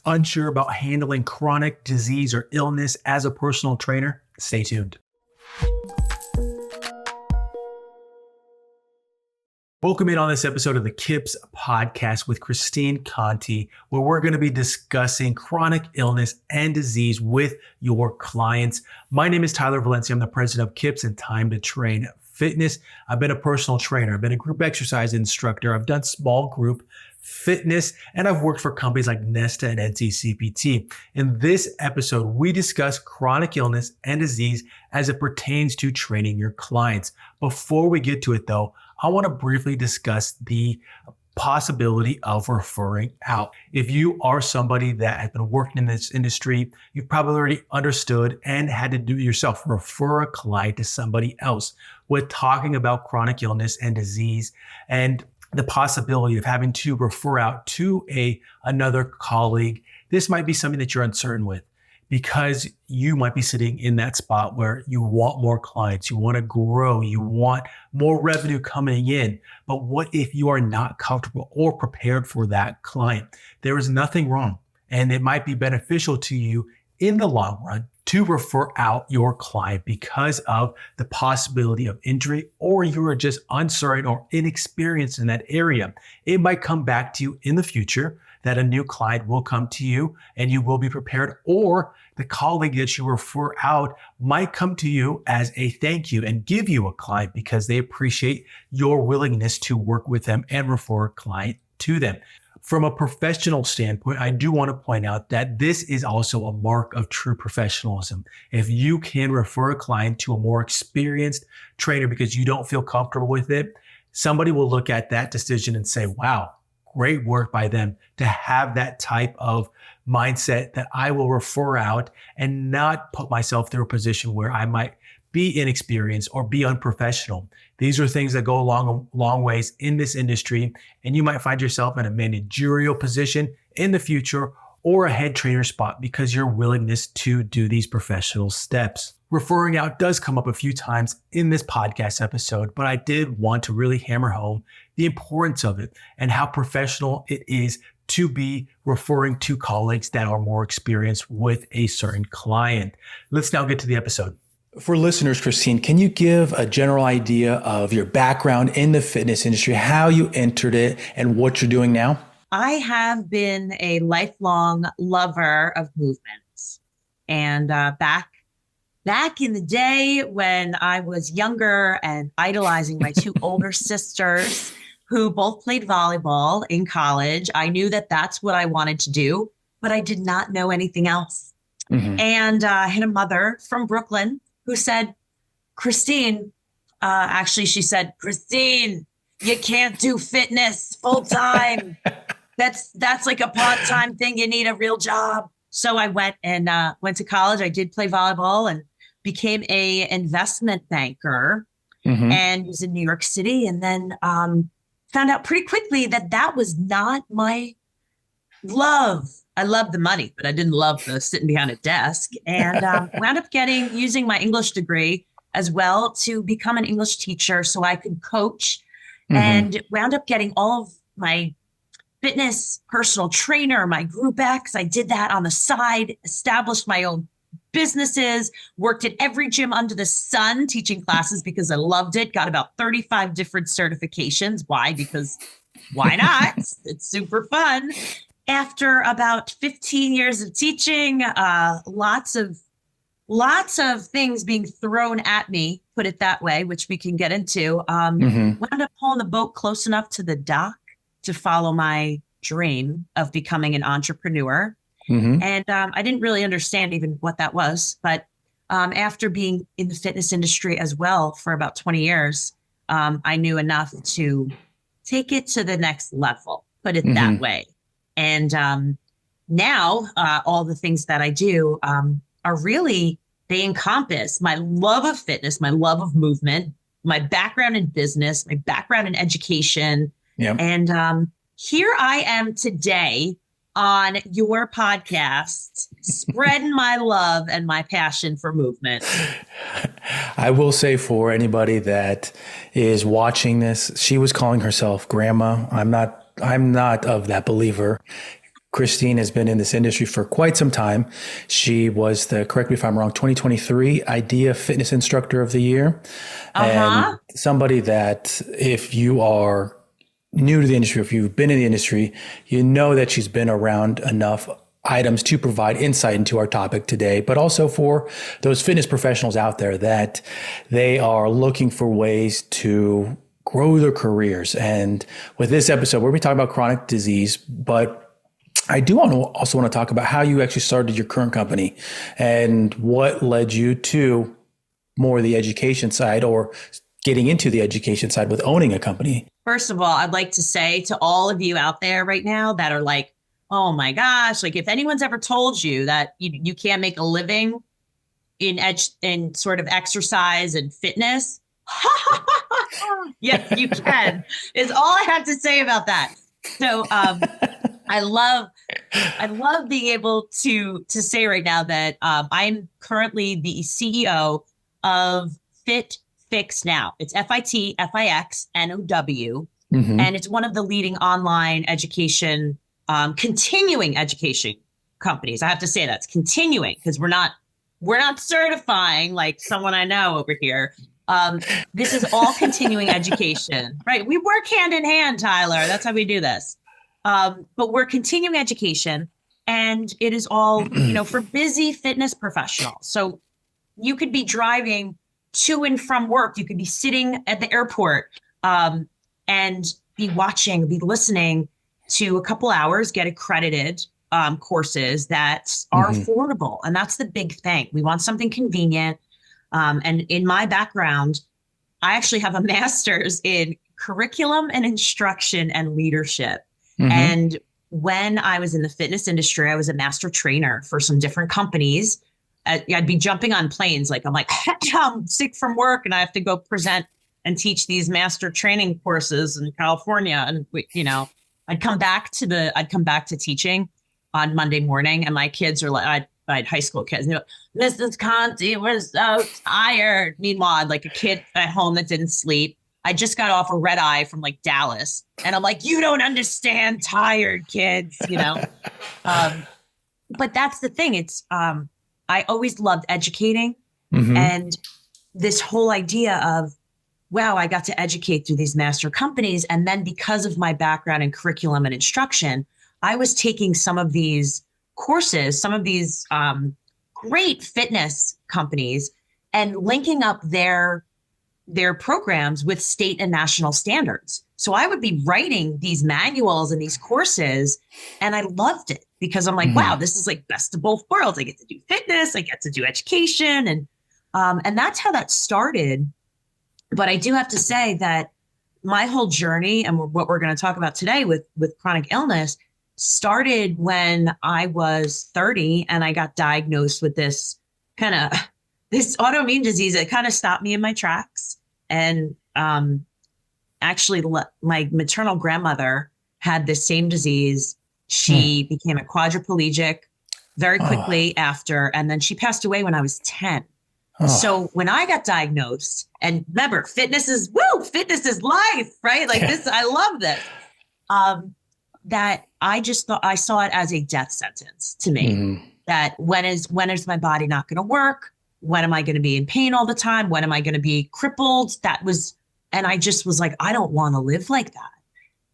unsure about handling chronic disease or illness as a personal trainer? Stay tuned. Welcome in on this episode of the KIPS podcast with Christine Conti, where we're going to be discussing chronic illness and disease with your clients. My name is Tyler Valencia. I'm the president of KIPS and Time to Train Fitness. I've been a personal trainer. I've been a group exercise instructor. I've done small group fitness, and I've worked for companies like Nesta and NCCPT. In this episode, we discuss chronic illness and disease as it pertains to training your clients. Before we get to it though, I want to briefly discuss the possibility of referring out. If you are somebody that has been working in this industry, you've probably already understood and had to do it yourself, refer a client to somebody else. We're talking about chronic illness and disease and the possibility of having to refer out to another colleague. This might be something that you're uncertain with, because you might be sitting in that spot where you want more clients, you want to grow, you want more revenue coming in. But what if you are not comfortable or prepared for that client? There is nothing wrong, and it might be beneficial to you in the long run to refer out your client because of the possibility of injury, or you are just uncertain or inexperienced in that area. It might come back to you in the future that a new client will come to you and you will be prepared, or the colleague that you refer out might come to you as a thank you and give you a client because they appreciate your willingness to work with them and refer a client to them. From a professional standpoint, I do want to point out that this is also a mark of true professionalism. If you can refer a client to a more experienced trainer because you don't feel comfortable with it, somebody will look at that decision and say, wow, great work by them to have that type of mindset that I will refer out and not put myself through a position where I might be inexperienced or be unprofessional. These are things that go a long ways in this industry, and you might find yourself in a managerial position in the future or a head trainer spot because your willingness to do these professional steps. Referring out does come up a few times in this podcast episode, but I did want to really hammer home the importance of it and how professional it is to be referring to colleagues that are more experienced with a certain client. Let's now get to the episode. For listeners, Christine, can you give a general idea of your background in the fitness industry, how you entered it, and what you're doing now? I have been a lifelong lover of movements. And back in the day when I was younger and idolizing my two older sisters who both played volleyball in college, I knew that that's what I wanted to do, but I did not know anything else. Mm-hmm. And I had a mother from Brooklyn who said, Christine, she said, Christine, you can't do fitness full time. That's like a part-time thing. You need a real job. So I went to college. I did play volleyball and became a investment banker, mm-hmm. and was in New York City. And then found out pretty quickly that was not my love. I loved the money, but I didn't love the sitting behind a desk, and wound up using my English degree as well to become an English teacher so I could coach, mm-hmm. and wound up getting all of my fitness personal trainer, my Group X. I did that on the side, established my own businesses, worked at every gym under the sun, teaching classes because I loved it, got about 35 different certifications. Why? Because why not? It's super fun. After about 15 years of teaching, lots of things being thrown at me, put it that way, which we can get into, mm-hmm. wound up pulling the boat close enough to the dock to follow my dream of becoming an entrepreneur. Mm-hmm. And I didn't really understand even what that was. But after being in the fitness industry as well for about 20 years, I knew enough to take it to the next level, put it mm-hmm. that way. And now all the things that I do are really, they encompass my love of fitness, my love of movement, my background in business, my background in education. Yep. And here I am today on your podcast, spreading my love and my passion for movement. I will say for anybody that is watching this, she was calling herself grandma. I'm not of that believer. Christine has been in this industry for quite some time. She was the, correct me if I'm wrong, 2023 IDEA Fitness Instructor of the Year. And somebody that if you are new to the industry, if you've been in the industry, you know that she's been around enough items to provide insight into our topic today, but also for those fitness professionals out there that they are looking for ways to grow their careers. And with this episode, we're going to be talking about chronic disease, but I do also want to talk about how you actually started your current company and what led you to more the education side or getting into the education side with owning a company. First of all, I'd like to say to all of you out there right now that are like, oh my gosh, like if anyone's ever told you that you can't make a living in sort of exercise and fitness, yes, you can, is all I have to say about that. So I love being able to say right now that I'm currently the CEO of FitFixNow. It's FITFIXNOW. And it's one of the leading online education continuing education companies. I have to say that's continuing because we're not certifying like someone I know over here. This is all continuing education, right? We work hand in hand, Tyler. That's how we do this. But we're continuing education, and it is all, for busy fitness professionals. So you could be driving to and from work. You could be sitting at the airport and be listening to a couple hours, get accredited courses that are affordable. And that's the big thing. We want something convenient. And in my background, I actually have a master's in curriculum and instruction and leadership. And when I was in the fitness industry, I was a master trainer for some different companies. I'd be jumping on planes. Like, I'm sick from work and I have to go present and teach these master training courses in California. And I'd come back to teaching on Monday morning, and my kids are like, I had high school kids, and they're like, Mrs. Conti, we're so tired. Meanwhile, I had like a kid at home that didn't sleep. I just got off a red eye from like Dallas, and I'm like, you don't understand tired kids, But that's the thing. It's I always loved educating, and this whole idea of, wow, I got to educate through these master companies. And then because of my background in curriculum and instruction, I was taking some of these courses, some of these great fitness companies, and linking up their programs with state and national standards. So I would be writing these manuals and these courses, and I loved it because I'm like, wow, this is like best of both worlds. I get to do fitness, I get to do education. And that's how that started. But I do have to say that my whole journey and what we're going to talk about today with chronic illness started when I was 30 and I got diagnosed with this autoimmune disease that kind of stopped me in my tracks. And actually, my maternal grandmother had the same disease. She became a quadriplegic very quickly after, and then she passed away when I was 10. So when I got diagnosed, and remember, fitness is life, right? Like this, I love this. That I just thought, I saw it as a death sentence to me. That when is my body not going to work? When am I going to be in pain all the time? When am I going to be crippled? And I just was like, I don't want to live like that.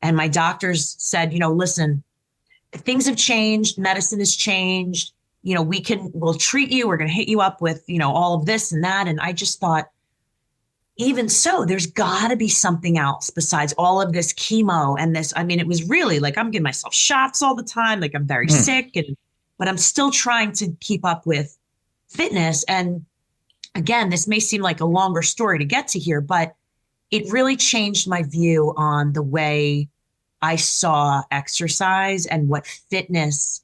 And my doctors said, listen, things have changed. Medicine has changed. We'll treat you. We're going to hit you up with, all of this and that. And I just thought, even so, there's got to be something else besides all of this chemo and this. I mean, it was really like, I'm giving myself shots all the time. Like I'm very sick, but I'm still trying to keep up with fitness. And again, this may seem like a longer story to get to here, but it really changed my view on the way I saw exercise and what fitness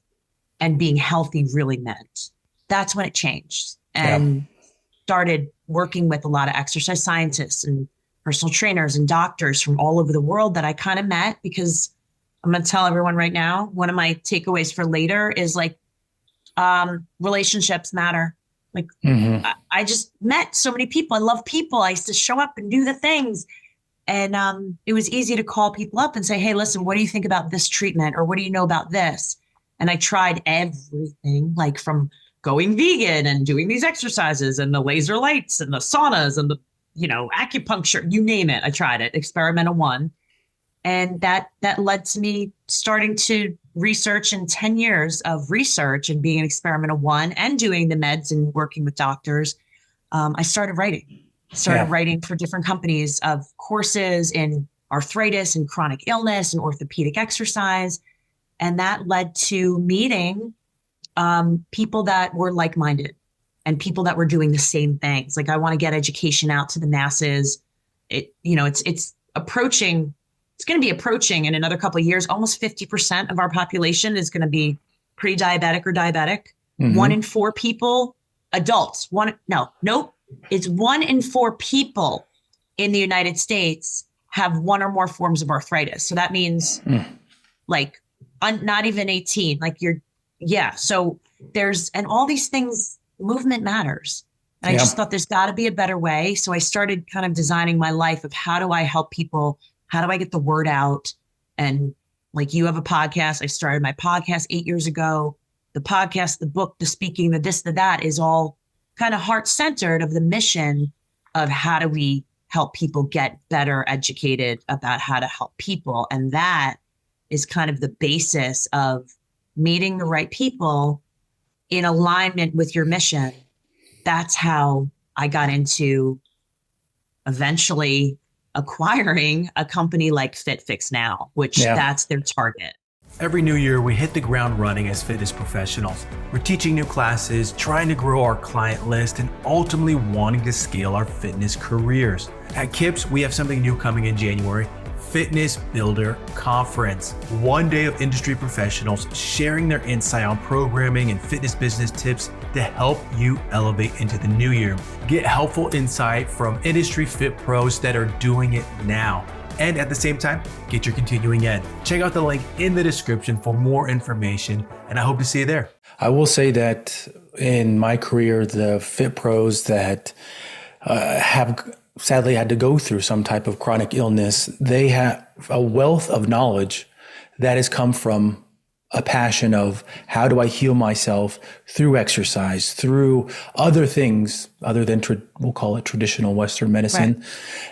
and being healthy really meant. That's when it changed and started working with a lot of exercise scientists and personal trainers and doctors from all over the world that I kind of met, because I'm going to tell everyone right now, one of my takeaways for later is like, relationships matter. Like I just met so many people. I love people. I used to show up and do the things. And it was easy to call people up and say, hey, listen, what do you think about this treatment? Or what do you know about this? And I tried everything, like from going vegan and doing these exercises and the laser lights and the saunas and the, acupuncture, you name it. I tried it, experimental one. And that led to me starting to research, in 10 years of research and being an experimental one and doing the meds and working with doctors. I started writing. Writing for different companies of courses in arthritis and chronic illness and orthopedic exercise. And that led to meeting people that were like-minded and people that were doing the same things. Like, I want to get education out to the masses. It's approaching. It's going to be approaching in another couple of years. Almost 50% of our population is going to be pre-diabetic or diabetic. Mm-hmm. 1 in 4 people, adults. It's 1 in 4 people in the United States have one or more forms of arthritis. So that means not even 18, So and all these things, movement matters. And I just thought there's got to be a better way. So I started kind of designing my life of, how do I help people? How do I get the word out? And like, you have a podcast. I started my podcast 8 years ago. The podcast, the book, the speaking, the this, the that is all kind of heart-centered of the mission of how do we help people get better educated about how to help people. And that is kind of the basis of meeting the right people in alignment with your mission. That's how I got into eventually acquiring a company like FitFixNow, which that's their target. Every new year, we hit the ground running as fitness professionals. We're teaching new classes, trying to grow our client list, and ultimately wanting to scale our fitness careers. At KIPS, we have something new coming in January, Fitness Builder Conference. 1 day of industry professionals sharing their insight on programming and fitness business tips to help you elevate into the new year. Get helpful insight from industry fit pros that are doing it now. And at the same time, get your continuing ed. Check out the link in the description for more information, and I hope to see you there. I will say that in my career, the fit pros that have sadly had to go through some type of chronic illness, they have a wealth of knowledge that has come from a passion of, how do I heal myself through exercise, through other things other than we'll call it traditional Western medicine. Right.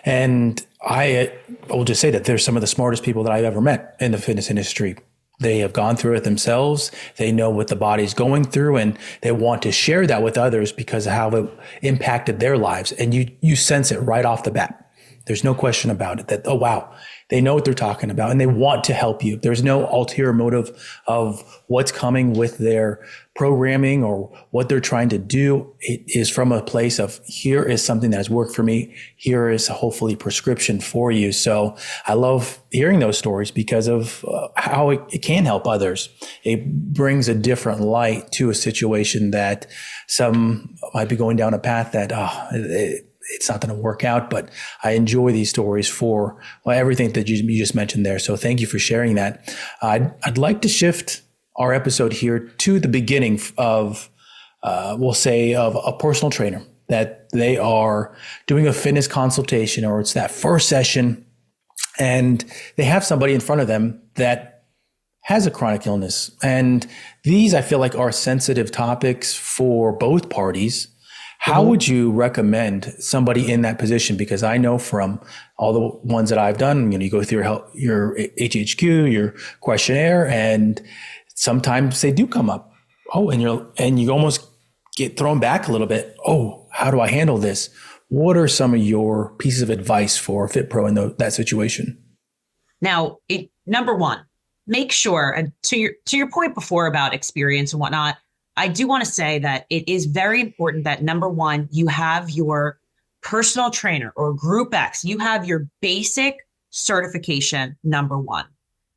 And I will just say that they're some of the smartest people that I've ever met in the fitness industry. They have gone through it themselves. They know what the body's going through, and they want to share that with others because of how it impacted their lives. And you sense it right off the bat. There's no question about it that, oh, wow, they know what they're talking about and they want to help you. There's no ulterior motive of what's coming with their programming or what they're trying to do. It is from a place of, here is something that has worked for me. Here is hopefully prescription for you. So I love hearing those stories because of how it can help others. It brings a different light to a situation that some might be going down a path that, it's not going to work out, but I enjoy these stories for everything that you just mentioned there. So thank you for sharing that. I'd like to shift our episode here to the beginning of, we'll say, of a personal trainer, that they are doing a fitness consultation, or it's that first session, and they have somebody in front of them that has a chronic illness. And these, I feel like, are sensitive topics for both parties. How would you recommend somebody in that position? Because I know from all the ones that I've done, you go through your HHQ, your questionnaire, and sometimes they do come up. Oh, and you almost get thrown back a little bit. Oh, how do I handle this? What are some of your pieces of advice for a fit pro in that situation? Now, number one, make sure, and to your point before about experience and whatnot, I do want to say that it is very important that, number one, you have your personal trainer or Group X, you have your basic certification, number one,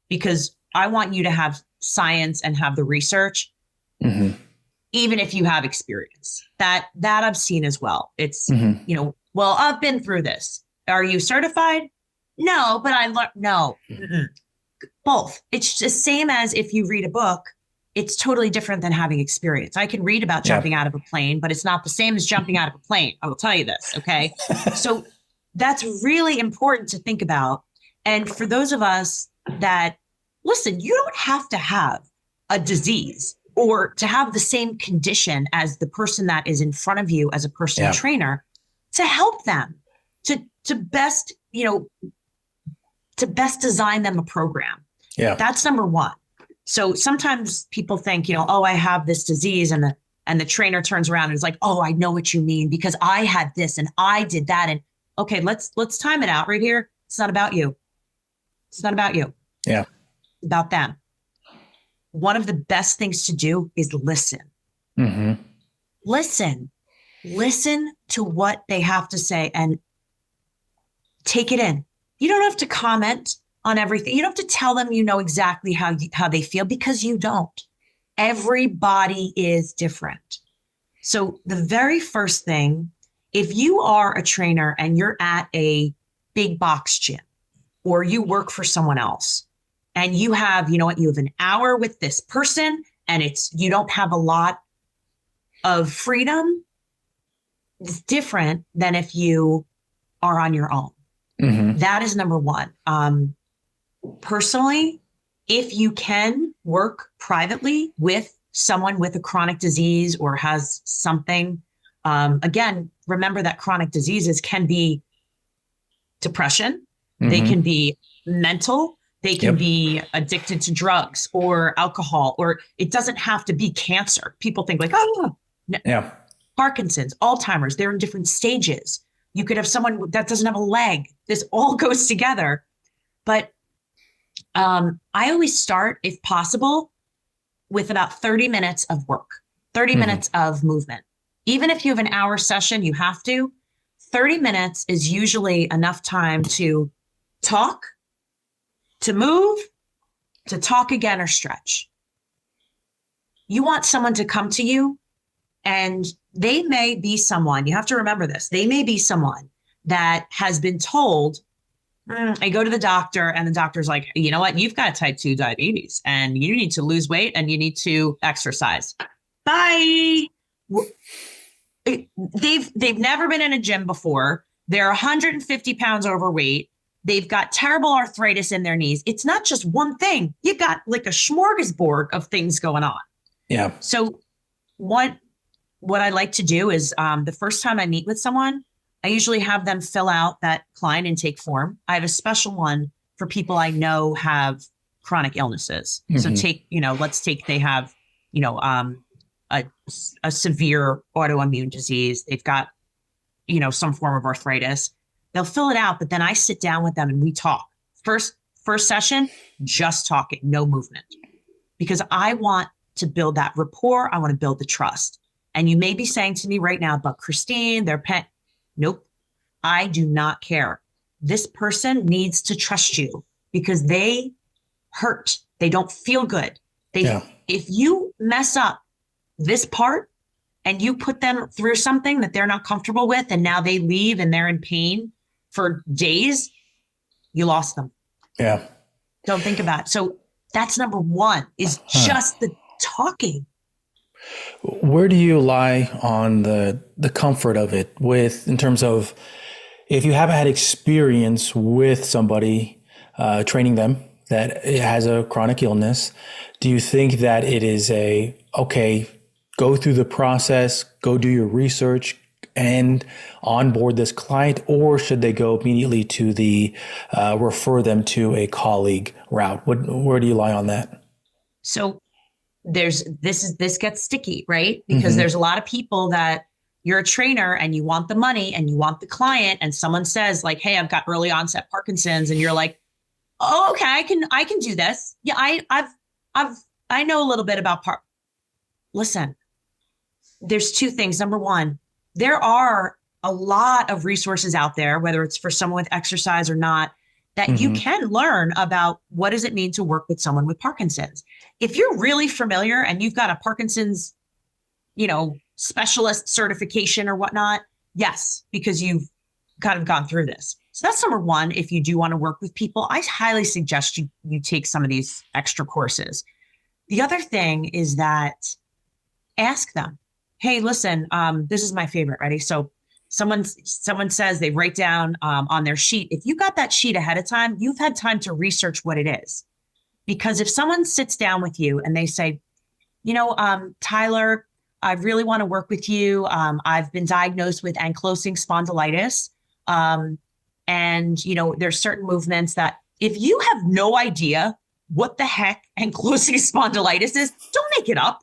because I want you to have science and have the research, even if you have experience. That I've seen as well. It's, well, I've been through this. Are you certified? No, but I learned, no. Both. It's the same as if you read a book. It's totally different than having experience. I can read about jumping out of a plane, but it's not the same as jumping out of a plane. I will tell you this. Okay. So that's really important to think about. And for those of us that, listen, you don't have to have a disease or to have the same condition as the person that is in front of you as a personal trainer, to help them to best, to best design them a program. Yeah. That's number one. So sometimes people think, oh, I have this disease, and the trainer turns around and is like, oh, I know what you mean because I had this and I did that. And okay, let's time it out right here. It's not about you. It's not about you. Yeah. It's about them. One of the best things to do is listen. Mm-hmm. Listen to what they have to say and take it in. You don't have to comment on everything. You don't have to tell them exactly how they feel, because you don't. Everybody is different. So the very first thing, if you are a trainer and you're at a big box gym or you work for someone else and you have, you have an hour with this person and you don't have a lot of freedom, it's different than if you are on your own. Mm-hmm. That is number one. Personally, if you can work privately with someone with a chronic disease or has something, again, remember that chronic diseases can be depression. Mm-hmm. They can be mental. They can be addicted to drugs or alcohol, or it doesn't have to be cancer. People think like, oh, no. Parkinson's, Alzheimer's, they're in different stages. You could have someone that doesn't have a leg. This all goes together. But I always start, if possible, with about 30 minutes of work, 30 minutes of movement. Even if you have an hour session, you have to. 30 minutes is usually enough time to talk, to move, to talk again or stretch. You want someone to come to you, and they may be someone, you have to remember this, they may be someone that has been told, I go to the doctor and the doctor's like, you know what, you've got type 2 diabetes and you need to lose weight and you need to exercise. Bye. They've never been in a gym before. They're 150 pounds overweight. They've got terrible arthritis in their knees. It's not just one thing. You've got like a smorgasbord of things going on. Yeah. So what I like to do is the first time I meet with someone, I usually have them fill out that client intake form. I have a special one for people I know have chronic illnesses. Mm-hmm. So let's take they have, a severe autoimmune disease. They've got, some form of arthritis. They'll fill it out, but then I sit down with them and we talk. First session, just talking, no movement, because I want to build that rapport. I want to build the trust. And you may be saying to me right now, but Christine, their pet. Nope. I do not care. This person needs to trust you because they hurt. They don't feel good. If you mess up this part and you put them through something that they're not comfortable with, and now they leave and they're in pain for days, you lost them. Yeah. Don't think about it. So that's number one, is just the talking. Where do you lie on the comfort of it in terms of if you haven't had experience with somebody training them that has a chronic illness, do you think that it is go through the process, go do your research and onboard this client, or should they go immediately to the refer them to a colleague route? Where do you lie on that? So this gets sticky, right? Because there's a lot of people that you're a trainer and you want the money and you want the client, and someone says like, hey, I've got early onset Parkinson's. And you're like, oh, okay, I can do this. Yeah. I know a little bit about Listen, there's two things. Number one, there are a lot of resources out there, whether it's for someone with exercise or not, that you can learn about what does it mean to work with someone with Parkinson's. If you're really familiar and you've got a Parkinson's, specialist certification or whatnot, yes, because you've kind of gone through this. So that's number one. If you do want to work with people, I highly suggest you take some of these extra courses. The other thing is that ask them, hey, listen, this is my favorite. Ready? So someone says they write down on their sheet. If you got that sheet ahead of time, you've had time to research what it is. Because if someone sits down with you and they say, Tyler, I really want to work with you. I've been diagnosed with ankylosing spondylitis. And there's certain movements that if you have no idea what the heck ankylosing spondylitis is, don't make it up.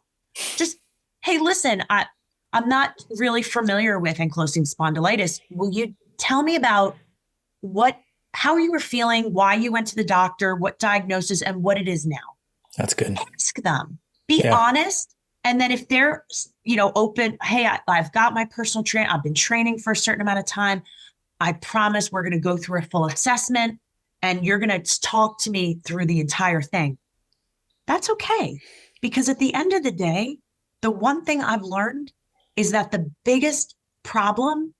Just, hey, listen, I'm not really familiar with ankylosing spondylitis. Will you tell me about how you were feeling, why you went to the doctor, what diagnosis, and what it is now? That's good. Ask them. Be honest. And then if they're, open, hey, I've got my personal trainer. I've been training for a certain amount of time. I promise we're going to go through a full assessment and you're going to talk to me through the entire thing. That's okay. Because at the end of the day, the one thing I've learned is that the biggest problem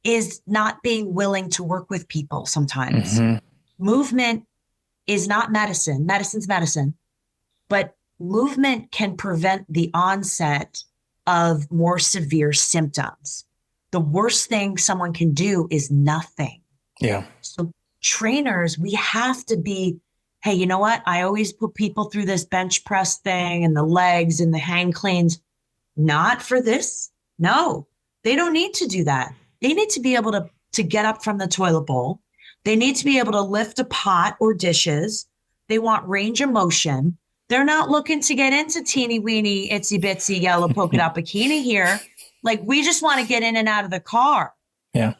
is not being willing to work with people sometimes. Mm-hmm. Movement is not medicine. Medicine's medicine. But movement can prevent the onset of more severe symptoms. The worst thing someone can do is nothing. Yeah. So trainers, we have to be, hey, you know what? I always put people through this bench press thing and the legs and the hang cleans. Not for this. No, they don't need to do that. They need to be able to get up from the toilet bowl. They need to be able to lift a pot or dishes. They want range of motion. They're not looking to get into teeny weeny, itsy bitsy yellow polka dot bikini here. Like, we just want to get in and out of the car. Yeah.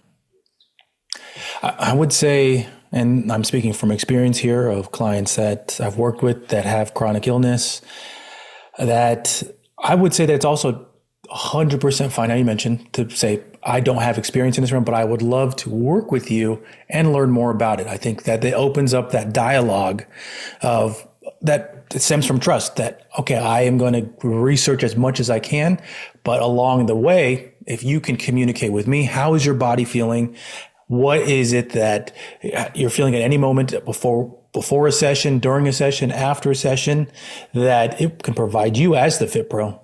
I would say, and I'm speaking from experience here of clients that I've worked with that have chronic illness, that I would say that it's also 100% fine. Now you mentioned to say, I don't have experience in this realm, but I would love to work with you and learn more about it. I think that it opens up that dialogue of that it stems from trust that, okay, I am going to research as much as I can, but along the way, if you can communicate with me, how is your body feeling? What is it that you're feeling at any moment before a session, during a session, after a session, that it can provide you as the Fit Pro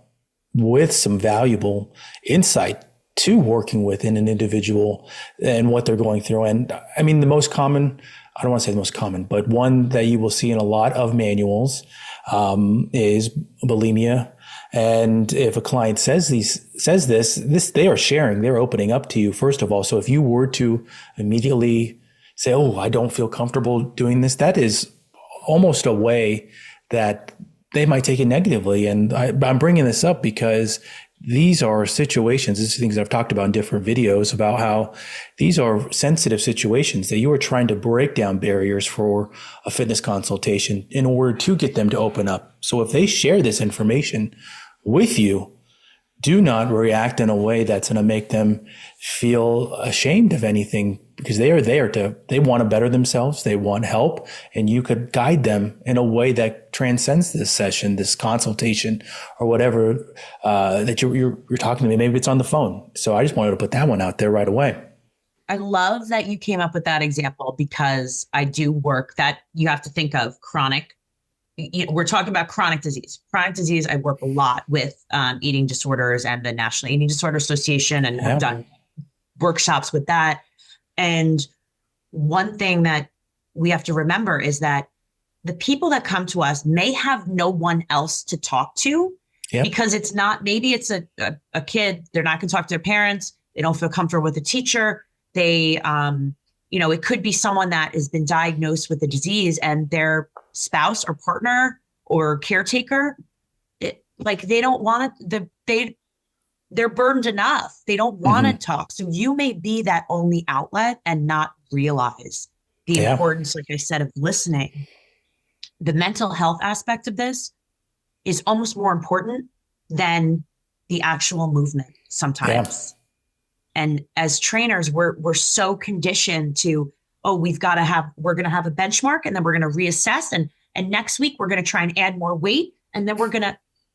with some valuable insight to working within an individual and what they're going through. And I mean, the most common, I don't want to say the most common, but one that you will see in a lot of manuals is bulimia. And if a client says this, they are sharing, they're opening up to you, first of all. So if you were to immediately say, oh, I don't feel comfortable doing this, that is almost a way that they might take it negatively. And I'm bringing this up because these are situations, these are things I've talked about in different videos about how these are sensitive situations that you are trying to break down barriers for a fitness consultation in order to get them to open up. So if they share this information with you, do not react in a way that's going to make them feel ashamed of anything, because they are there they want to better themselves. They want help, and you could guide them in a way that transcends this session, this consultation, or whatever that you're talking to me. Maybe it's on the phone. So I just wanted to put that one out there right away. I love that you came up with that example, because I do work that you have to think of chronic. We're talking about chronic disease. Chronic disease, I work a lot with eating disorders and the National Eating Disorder Association, and have done workshops with that. And one thing that we have to remember is that the people that come to us may have no one else to talk to, because it's not, maybe it's a kid, they're not going to talk to their parents. They don't feel comfortable with a teacher. They, it could be someone that has been diagnosed with a disease and their spouse or partner or caretaker, they don't want to, they're burdened enough. They don't want to talk. So you may be that only outlet and not realize the importance, like I said, of listening. The mental health aspect of this is almost more important than the actual movement sometimes. And as trainers, we're so conditioned to, we're going to have a benchmark, and then we're going to reassess. And next week we're going to try and add more weight. And then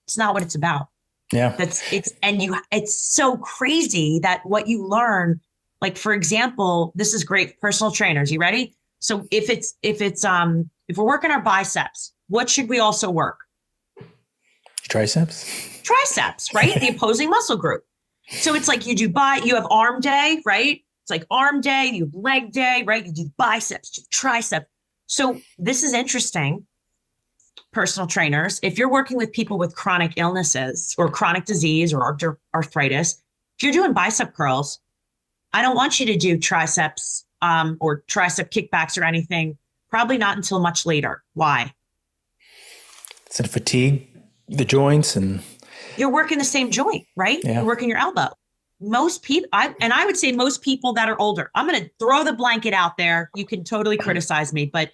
it's not what it's about. Yeah. It's so crazy that what you learn, like, for example, this is great. Personal trainers, you ready? So if we're working our biceps, what should we also work? Triceps, right? The opposing muscle group. So it's like you have arm day, right? It's like arm day, you have leg day, right? You do biceps, you do tricep. So this is interesting. personal trainers, if you're working with people with chronic illnesses or chronic disease or arthritis, if you're doing bicep curls, I don't want you to do triceps or tricep kickbacks or anything. Probably not until much later. Why? It's a fatigue, the joints, and you're working the same joint, right? Yeah. You're working your elbow. Most people, I would say most people that are older, I'm going to throw the blanket out there. You can totally criticize me, but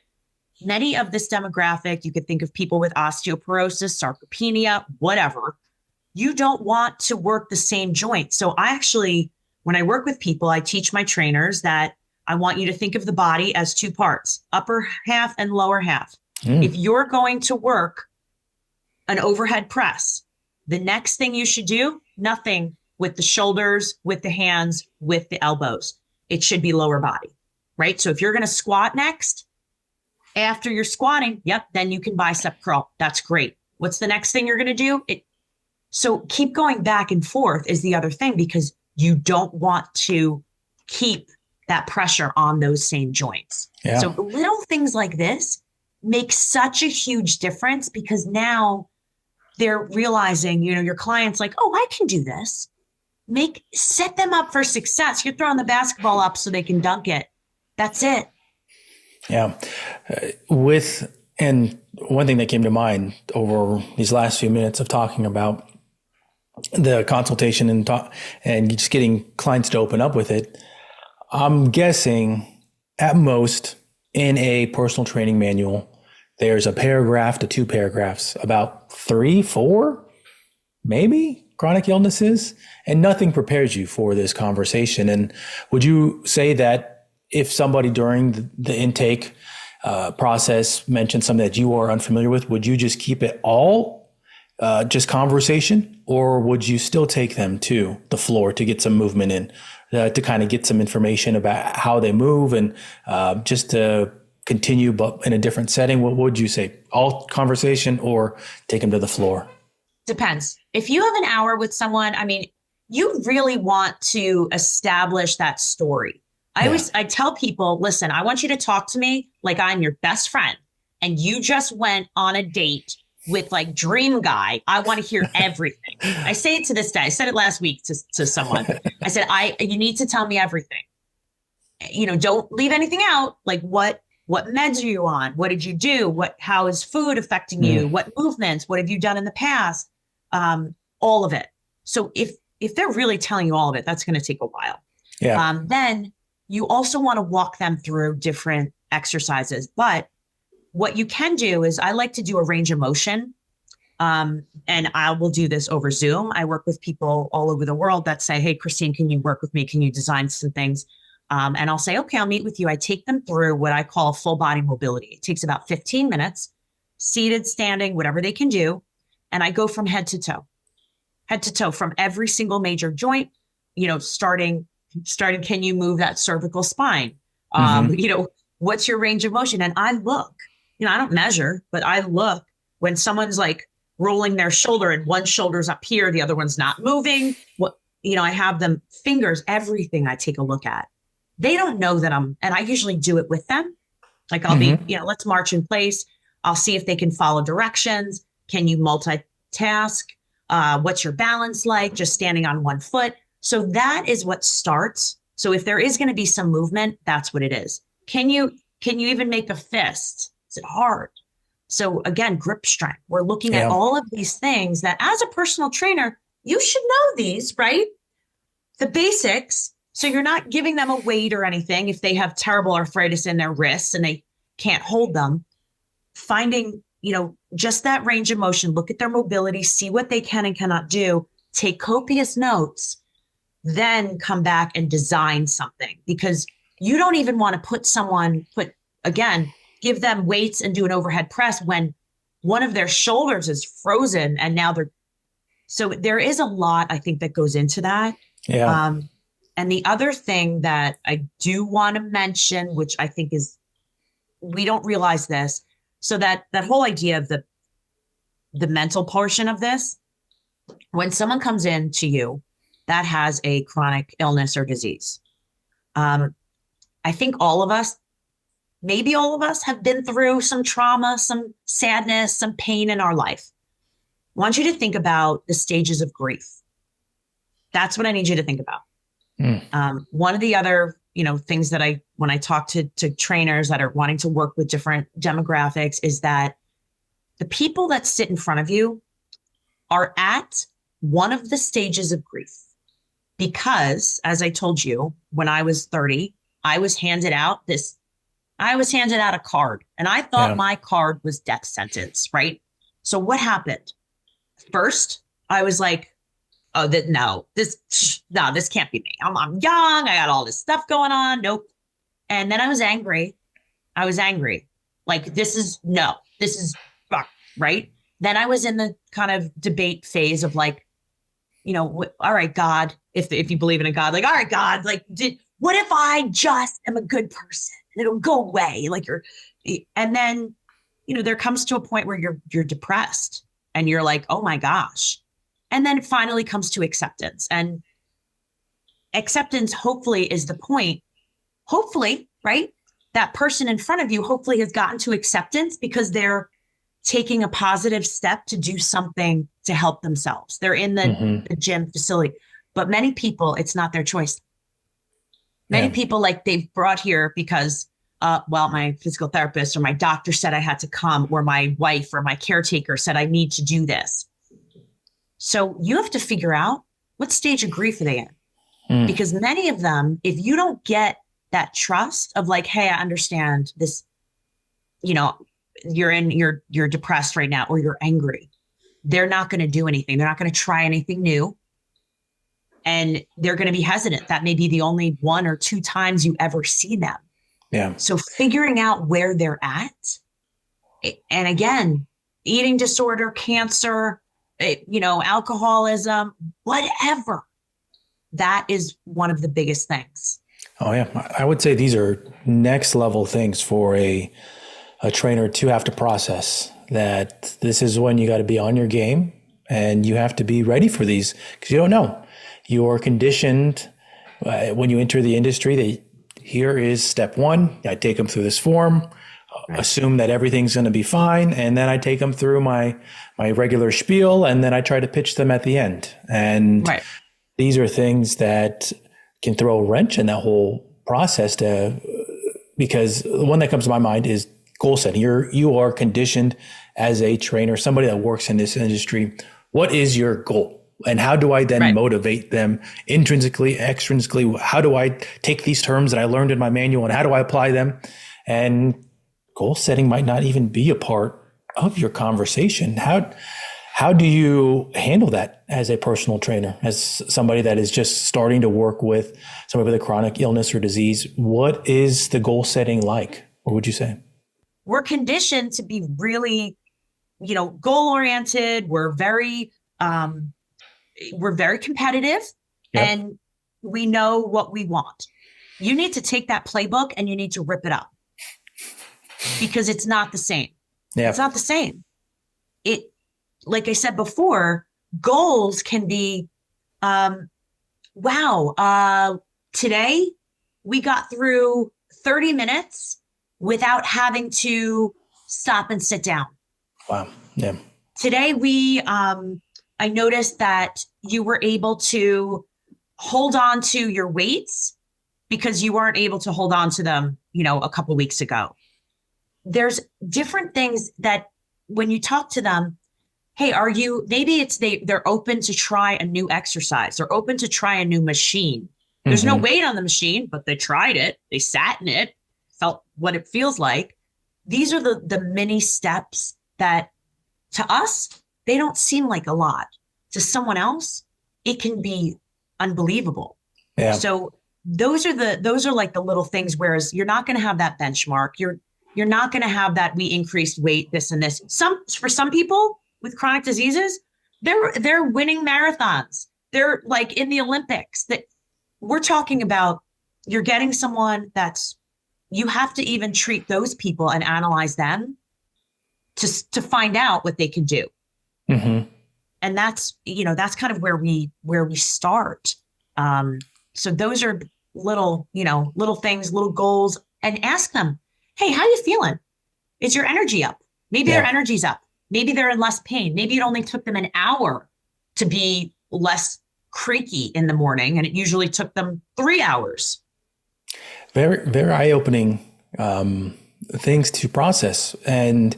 many of this demographic, you could think of people with osteoporosis, sarcopenia, whatever. You don't want to work the same joint. So I actually, when I work with people, I teach my trainers that I want you to think of the body as two parts, upper half and lower half. If you're going to work an overhead press, the next thing you should do, nothing with the shoulders, with the hands, with the elbows. It should be lower body, right? So if you're going to squat next, after you're squatting, then you can bicep curl. That's great. What's the next thing you're going to do? So keep going back and forth is the other thing, because you don't want to keep that pressure on those same joints. Yeah. So little things like this make such a huge difference, because now they're realizing, your client's like, oh, I can do this. Set them up for success. You're throwing the basketball up so they can dunk it. That's it. Yeah. And one thing that came to mind over these last few minutes of talking about the consultation and just getting clients to open up with it, I'm guessing at most in a personal training manual, there's a paragraph to 2 paragraphs about 3, 4, maybe chronic illnesses, and nothing prepares you for this conversation. And would you say that if somebody during the intake process mentioned something that you are unfamiliar with, would you just keep it all just conversation, or would you still take them to the floor to get some movement in, to kind of get some information about how they move and just to continue, but in a different setting? What would you say? All conversation or take them to the floor? Depends. If you have an hour with someone, you really want to establish that story. I tell people, listen, I want you to talk to me like I'm your best friend and you just went on a date with like dream guy. I want to hear everything. I say it to this day. I said it last week to someone. I said, you need to tell me everything. Don't leave anything out. Like what meds are you on? What did you do? How is food affecting you? What movements? What have you done in the past? All of it. So if they're really telling you all of it, that's going to take a while. Yeah. Then you also want to walk them through different exercises. But what you can do is I like to do a range of motion. And I will do this over Zoom. I work with people all over the world that say, hey, Christine, can you work with me? Can you design some things? And I'll say, okay, I'll meet with you. I take them through what I call full body mobility. It takes about 15 minutes, seated, standing, whatever they can do. And I go from head to toe from every single major joint, starting, can you move that cervical spine? What's your range of motion? And I look, I don't measure, but I look when someone's like rolling their shoulder and one shoulder's up here, the other one's not moving. I have them fingers, everything I take a look at. They don't know that and I usually do it with them. Like I'll be, let's march in place. I'll see if they can follow directions. Can you multitask? What's your balance like? Just standing on one foot. So that is what starts. So if there is going to be some movement, that's what it is. Can you even make a fist? Is it hard? So again, grip strength. We're looking at all of these things that as a personal trainer, you should know these, right? The basics. So you're not giving them a weight or anything if they have terrible arthritis in their wrists and they can't hold them. Finding, just that range of motion, look at their mobility, see what they can and cannot do, take copious notes, then come back and design something, because you don't even want to give them weights and do an overhead press when one of their shoulders is frozen and now so there is a lot, I think, that goes into that. Yeah. And the other thing that I do want to mention, which I think is, we don't realize this. So that whole idea of the mental portion of this, when someone comes in to you that has a chronic illness or disease, I think all of us maybe all of us have been through some trauma, some sadness, some pain in our life. I want you to think about the stages of grief. That's what I need you to think about. One of the other, things that when I talk to trainers that are wanting to work with different demographics, is that the people that sit in front of you are at one of the stages of grief. Because, as I told you, when I was 30, I was handed out a card, and I thought my card was death sentence, right? So what happened? First, I was like, oh, this can't be me. I'm young. I got all this stuff going on. Nope. And then I was angry. Like, this is fuck, right? Then I was in the kind of debate phase of like, all right, God, if you believe in a God, like, all right, God, like, what if I just am a good person and it'll go away? And then, there comes to a point where you're depressed and you're like, oh my gosh. And then it finally comes to acceptance, and acceptance hopefully is the point. Hopefully, right? That person in front of you hopefully has gotten to acceptance because they're taking a positive step to do something to help themselves. They're in the gym facility, but many people, it's not their choice. Many people, like, they've brought here because, my physical therapist or my doctor said I had to come, or my wife or my caretaker said I need to do this. So you have to figure out what stage of grief are they in? Because many of them, if you don't get that trust of like, hey, I understand this, you're depressed right now, or you're angry, they're not going to do anything. They're not going to try anything new. And they're going to be hesitant. That may be the only 1 or 2 times you ever see them. Yeah. So figuring out where they're at, and again, eating disorder, cancer, alcoholism, whatever, that is one of the biggest things. Oh yeah. I would say these are next level things for a trainer to have to process. That this is when you got to be on your game, and you have to be ready for these, because you don't know. You are conditioned when you enter the industry. Here is step 1. I take them through this form, assume that everything's going to be fine, and then I take them through my regular spiel, and then I try to pitch them at the end. And these are things that can throw a wrench in that whole process. Because the one that comes to my mind is goal setting. You are conditioned as a trainer, somebody that works in this industry. What is your goal? And how do I then motivate them intrinsically, extrinsically? How do I take these terms that I learned in my manual, and how do I apply them? And goal setting might not even be a part of your conversation. How do you handle that as a personal trainer, as somebody that is just starting to work with somebody with a chronic illness or disease? What is the goal setting like? What would you say? We're conditioned to be really, goal oriented. We're very competitive, and we know what we want. You need to take that playbook and you need to rip it up, because it's not the same. Yeah. It's not the same. Like I said before, goals can be, today we got through 30 minutes without having to stop and sit down. Wow. Yeah. Today I noticed that you were able to hold on to your weights because you weren't able to hold on to them, a couple of weeks ago. There's different things that when you talk to them, hey, they're open to try a new exercise. They're open to try a new machine. There's no weight on the machine, but they tried it. They sat in it, felt what it feels like. These are the mini steps that to us, they don't seem like a lot. To someone else, it can be unbelievable. Yeah. So those are like the little things, whereas you're not going to have that benchmark. You're not going to have that we increased weight, this and this. For some people with chronic diseases, they're winning marathons. They're like in the Olympics. That we're talking about, you're getting someone you have to even treat those people and analyze them to find out what they can do. Mm-hmm. And that's kind of where we start. So those are little things, little goals, and ask them, hey, how you feeling? Is your energy up? Maybe Yeah. their energy's up. Maybe they're in less pain. Maybe it only took them an hour to be less creaky in the morning, and it usually took them 3 hours. Very, very eye-opening things to process. And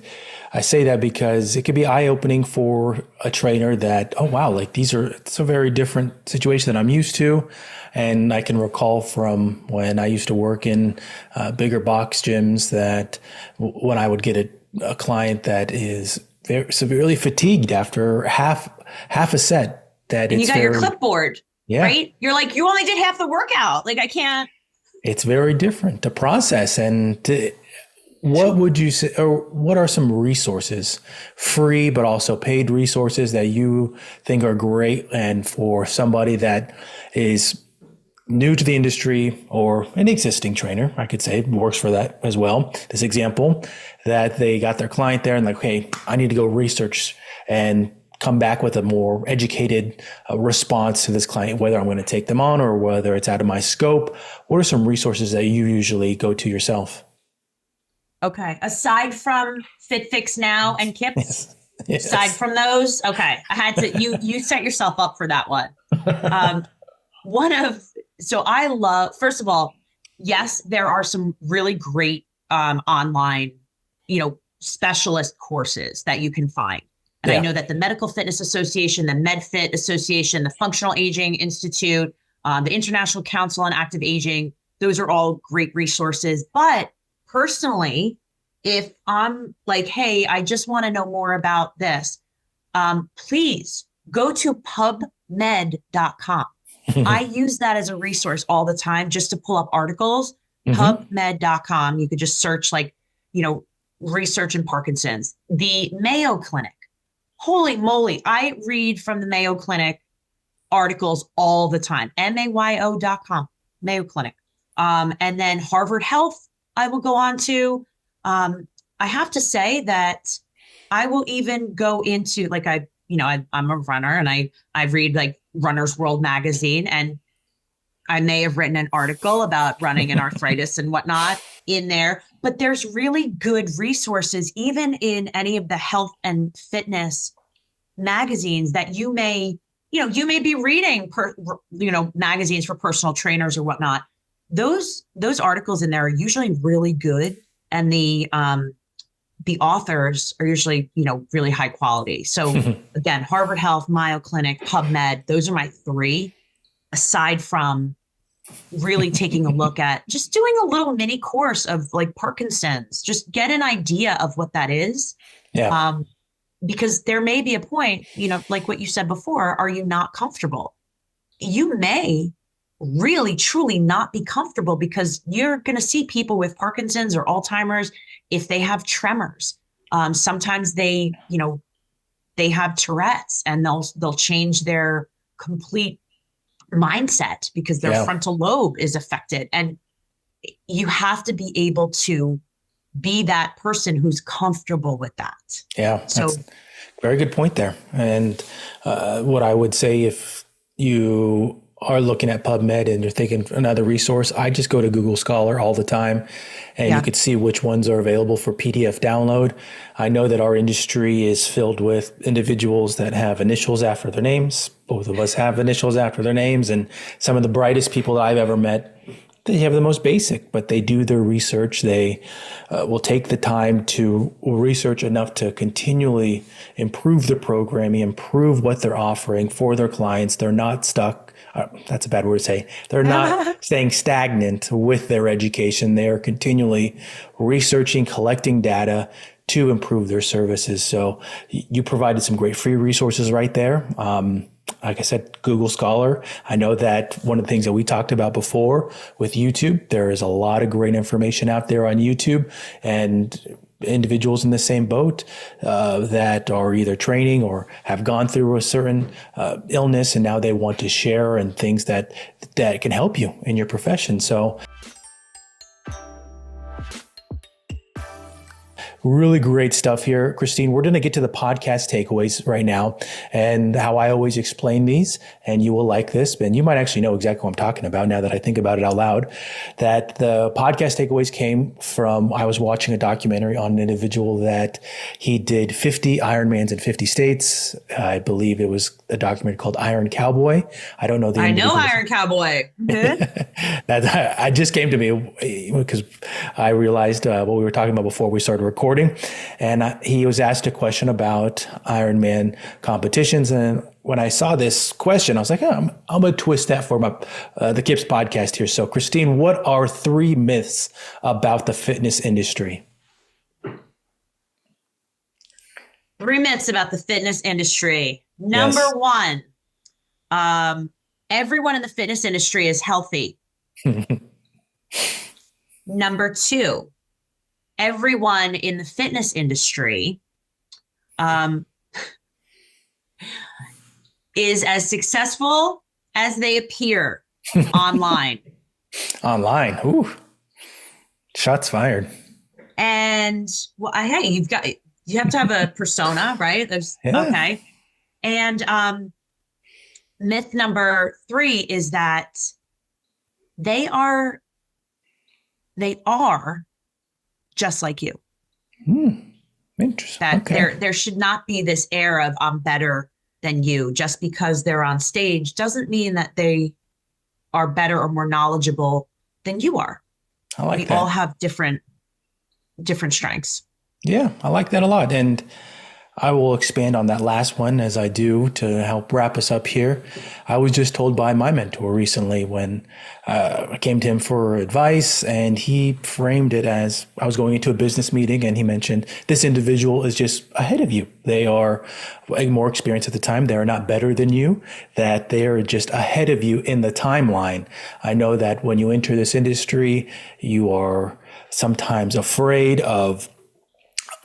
I say that because it could be eye-opening for a trainer that, oh, wow, like it's a very different situation that I'm used to. And I can recall from when I used to work in bigger box gyms that when I would get a client that is very severely fatigued after half a set, that And it's you got your clipboard, yeah, right? You're like, you only did half the workout. Like, I can't. it's very different to process. What would you say, or what are some resources, free but also paid resources that you think are great, and for somebody that is new to the industry or an existing trainer, I could say works for that as well. This example that they got their client there and like, hey, I need to go research and come back with a more educated response to this client, whether I'm going to take them on or whether it's out of my scope. What are some resources that you usually go to yourself? Okay. Aside from FitFixNow and KIPS, Yes. Yes. aside from those, okay. I had to, you set yourself up for that one. So I love, first of all, yes, there are some really great online, specialist courses that you can find. And I know that the Medical Fitness Association, the MedFit Association, the Functional Aging Institute, the International Council on Active Aging, those are all great resources. But personally, if I'm like, hey, I just want to know more about this, please go to pubmed.com. I use that as a resource all the time just to pull up articles. PubMed.com. You could just search research in Parkinson's. The Mayo Clinic. Holy moly. I read from the Mayo Clinic articles all the time. MAYO.com. Mayo Clinic. And then Harvard Health, I will go on to. I have to say that I will even go into I'm a runner and I read like Runner's World magazine, and I may have written an article about running and arthritis and whatnot in there, but there's really good resources, even in any of the health and fitness magazines that you may be reading magazines for personal trainers or whatnot. Those articles in there are usually really good. And the authors are usually, really high quality. So again, Harvard Health, Mayo Clinic, PubMed, those are my three, aside from really taking a look at just doing a little mini course of like Parkinson's, just get an idea of what that is. Yeah. Because there may be a point, like what you said before, are you not comfortable? You may really, truly not be comfortable because you're going to see people with Parkinson's or Alzheimer's if they have tremors. Sometimes they have Tourette's, and they'll change their complete mindset because their frontal lobe is affected. And you have to be able to be that person who's comfortable with that. Yeah. So that's a very good point there. And what I would say, if you are looking at PubMed and you're thinking another resource, I just go to Google Scholar all the time, and you could see which ones are available for PDF download. I know that our industry is filled with individuals that have initials after their names. Both of us have initials after their names, and some of the brightest people that I've ever met, they have the most basic, but they do their research. They will take the time to research enough to continually improve the programming, improve what they're offering for their clients. They're not stuck. That's a bad word to say. They're not staying stagnant with their education. They are continually researching, collecting data to improve their services. So you provided some great free resources right there. Like I said, Google Scholar. I know that one of the things that we talked about before with YouTube, there is a lot of great information out there on YouTube, and individuals in the same boat that are either training or have gone through a certain illness, and now they want to share and things that can help you in your profession. So Really great stuff here, Christine. We're going to get to the podcast takeaways right now and how I always explain these. And you will like this. And you might actually know exactly what I'm talking about now that I think about it out loud. That the podcast takeaways came from, I was watching a documentary on an individual that he did 50 Ironmans in 50 states. I believe it was a documentary called Iron Cowboy. I don't know the I know Iron Cowboy. That just came to me because I realized what we were talking about before we started recording. And he was asked a question about Ironman competitions. And when I saw this question, I was like, I'm going to twist that for my the KIPS podcast here. So, Christine, what are 3 myths about the fitness industry? 3 myths about the fitness industry. Number 1, everyone in the fitness industry is healthy. Number 2, everyone in the fitness industry is as successful as they appear online. Online. Ooh. Shots fired. And well, hey, you have to have a persona, right? Okay. And myth number 3 is that they are just like you. Interesting. That there should not be this air of I'm better than you. Just because they're on stage doesn't mean that they are better or more knowledgeable than you are. I like that. We all have different strengths. Yeah, I like that a lot. And I will expand on that last one as I do to help wrap us up here. I was just told by my mentor recently when I came to him for advice, and he framed it as I was going into a business meeting, and he mentioned this individual is just ahead of you. They are more experienced at the time. They are not better than you, that they are just ahead of you in the timeline. I know that when you enter this industry, you are sometimes afraid of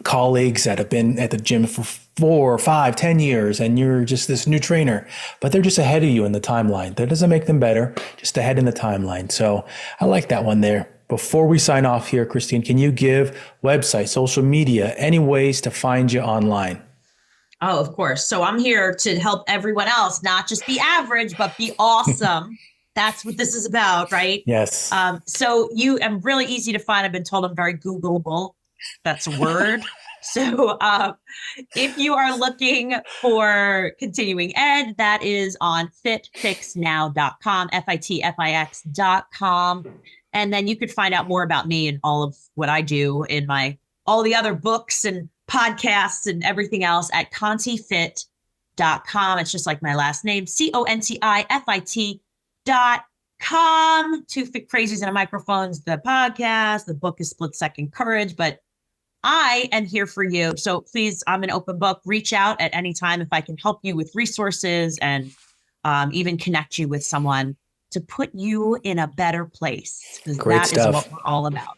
colleagues that have been at the gym for 4, 5, 10 years, and you're just this new trainer, but they're just ahead of you in the timeline. That doesn't make them better, just ahead in the timeline. So I like that one there. Before we sign off here, Christine, can you give website, social media, any ways to find you online? Oh, of course. So I'm here to help everyone else, not just be average, but be awesome. That's what this is about, right? Yes. So I'm really easy to find. I've been told I'm very Googleable. That's a word. So if you are looking for continuing ed, that is on FitFixNow.com, FITFIX.com. And then you could find out more about me and all of what I do in all the other books and podcasts and everything else at contifit.com. It's just like my last name, CONTIFIT.com. 2 Fit Crazies and a Microphone's the podcast. The book is Split Second Courage, but I am here for you. So please, I'm an open book. Reach out at any time if I can help you with resources and even connect you with someone to put you in a better place. Because that is what we're all about.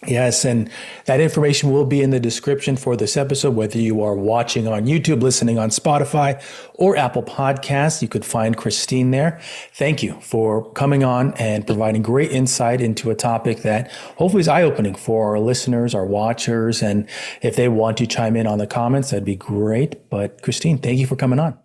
Yes, and that information will be in the description for this episode, whether you are watching on YouTube, listening on Spotify, or Apple Podcasts. You could find Christine there. Thank you for coming on and providing great insight into a topic that hopefully is eye-opening for our listeners, our watchers, and if they want to chime in on the comments, that'd be great. But Christine, thank you for coming on.